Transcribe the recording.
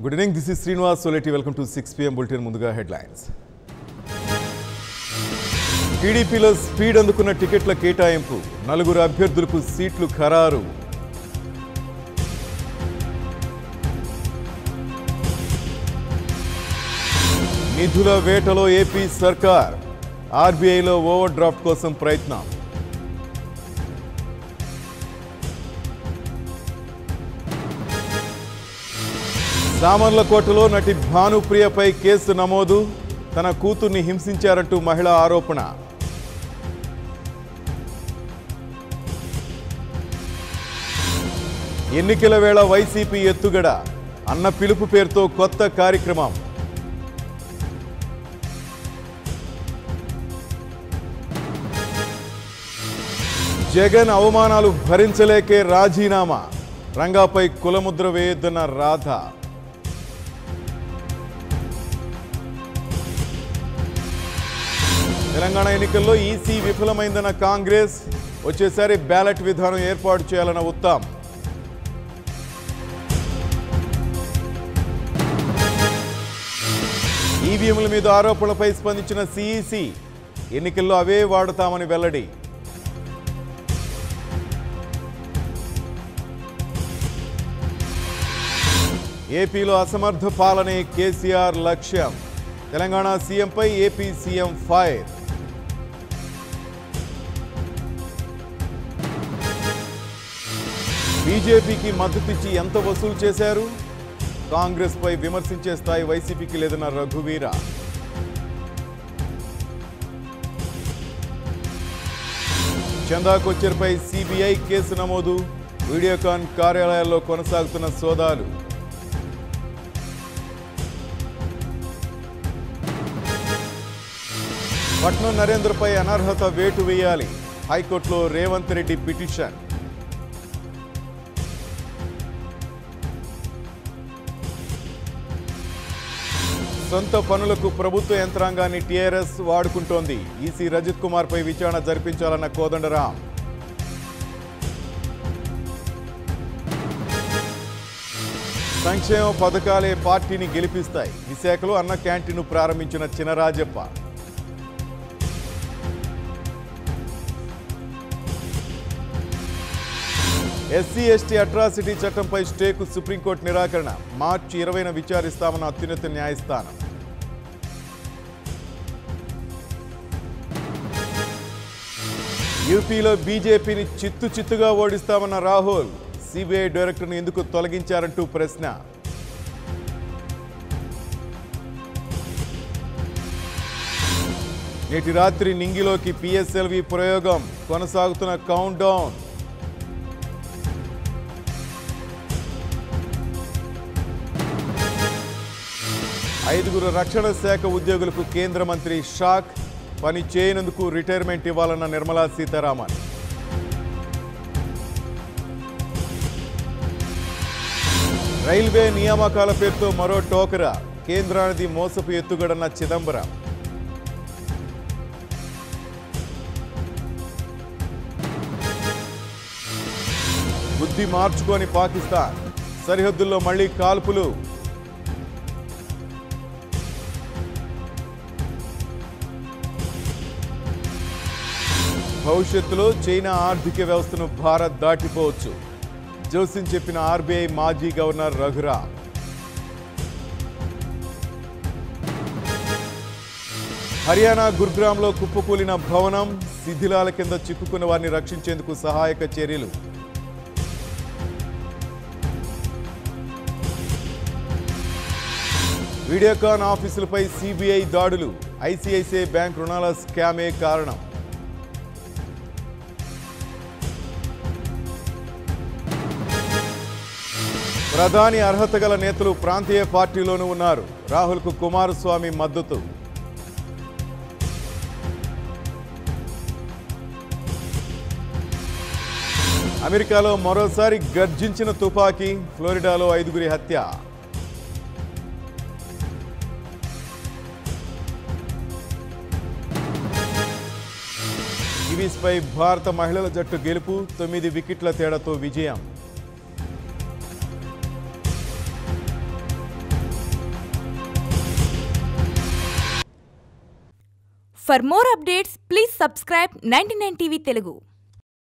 Good evening, this is Srinivas Soleti. Welcome to 6 PM Bulletin. ముందుగా headlines. టీడీపీలో speed అందుకున్న టికెట్ల కేటాయింపు, 4 అభ్యర్థులకు సీట్లు ఖరారు. నిధుల వేటలో ఏపీ సర్కార్, ఆర్బీఐలో ఓవర్ డ్రాఫ్ట్ కోసం ప్రయత్నం. సామర్లకోటలో నటి భానుప్రియపై కేసు నమోదు, తన కూతుర్ని హింసించారంటూ మహిళ ఆరోపణ. ఎన్నికల వేళ వైసీపీ ఎత్తుగడ, అన్న పిలుపు పేరుతో కొత్త కార్యక్రమం. జగన్ అవమానాలు భరించలేకే రాజీనామా, రంగాపై కులముద్ర వేయొద్దన్న రాధ. తెలంగాణ ఎన్నికల్లో ఈసీ విఫలమైందన్న కాంగ్రెస్, వచ్చేసారి బ్యాలెట్ విధానం ఏర్పాటు చేయాలన్న ఉత్తమ్. ఈవీఎంల మీద ఆరోపణలపై స్పందించిన సిఈసి, ఎన్నికల్లో అవే వాడతామని వెల్లడి. ఏపీలో అసమర్థ పాలనే కేసీఆర్ లక్ష్యం, తెలంగాణ సీఎంపై ఏపీ సీఎం ఫైర్. బీజేపీకి మద్దతిచ్చి ఎంత వసూలు చేశారు? కాంగ్రెస్ పై విమర్శించే స్థాయి వైసీపీకి లేదన్న రఘువీర. చందా కొచ్చెర్పై సిబిఐ కేసు నమోదు, వీడియోకాన్ కార్యాలయాల్లో కొనసాగుతున్న సోదాలు. పట్నం నరేంద్రపై అనర్హత వేటు వేయాలి, హైకోర్టులో రేవంత్ రెడ్డి పిటిషన్. సొంత పనులకు ప్రభుత్వ యంత్రాంగాన్ని టీఆర్ఎస్ వాడుకుంటోంది, ఈసీ రజత్ కుమార్ పై విచారణ జరిపించాలన్న కోదండరాం. సంక్షేమ పథకాలే పార్టీని గెలిపిస్తాయి, విశాఖలో అన్న క్యాంటీన్ను ప్రారంభించిన చినరాజప్ప. ఎస్సీ ఎస్టీ అట్రాసిటీ చట్టంపై స్టేకు సుప్రీంకోర్టు నిరాకరణ, మార్చి 20న విచారిస్తామన్న అత్యున్నత న్యాయస్థానం. యూపీలో బీజేపీని చిత్తుగా ఓడిస్తామన్న రాహుల్, సిబిఐ డైరెక్టర్ను ఎందుకు తొలగించారంటూ ప్రశ్న. నేటి రాత్రి నింగిలోకి పిఎస్ఎల్వి ప్రయోగం, కొనసాగుతున్న కౌంట్ డౌన్. ఐదుగురు రక్షణ శాఖ ఉద్యోగులకు కేంద్ర మంత్రి షాక్, పని చేయనందుకు రిటైర్మెంట్ ఇవ్వాలన్న నిర్మలా సీతారామన్. రైల్వే నియామకాల పేరుతో మరో టోకరా, కేంద్రానిది మోసపు ఎత్తుగడన్న చిదంబరం. బుద్ధి మార్చుకొని పాకిస్తాన్, సరిహద్దుల్లో మళ్లీ కాల్పులు. భవిష్యత్తులో చైనా ఆర్థిక వ్యవస్థను భారత్ దాటిపోవచ్చు, జోసిన్ చెప్పిన ఆర్బీఐ మాజీ గవర్నర్ రఘురాం. హర్యానా గుర్గ్రామ్లో కుప్పకూలిన భవనం, శిథిలాల కింద చిక్కుకున్న వారిని రక్షించేందుకు సహాయక చర్యలు. వీడియోకాన్ ఆఫీసులపై సిబిఐ దాడులు, ఐసిఐసిఐ బ్యాంక్ రుణాల స్కామే కారణం. ప్రధాని అర్హత గల నేతలు ప్రాంతీయ పార్టీలోనూ ఉన్నారు, రాహుల్కు కుమారస్వామి మద్దతు. అమెరికాలో మరోసారి గర్జించిన తుపాకీ, ఫ్లోరిడాలో 5గురి హత్య. కివీస్పై భారత మహిళల జట్టు గెలుపు, 9 వికెట్ల తేడాతో విజయం. For more updates, please subscribe 99 TV Telugu.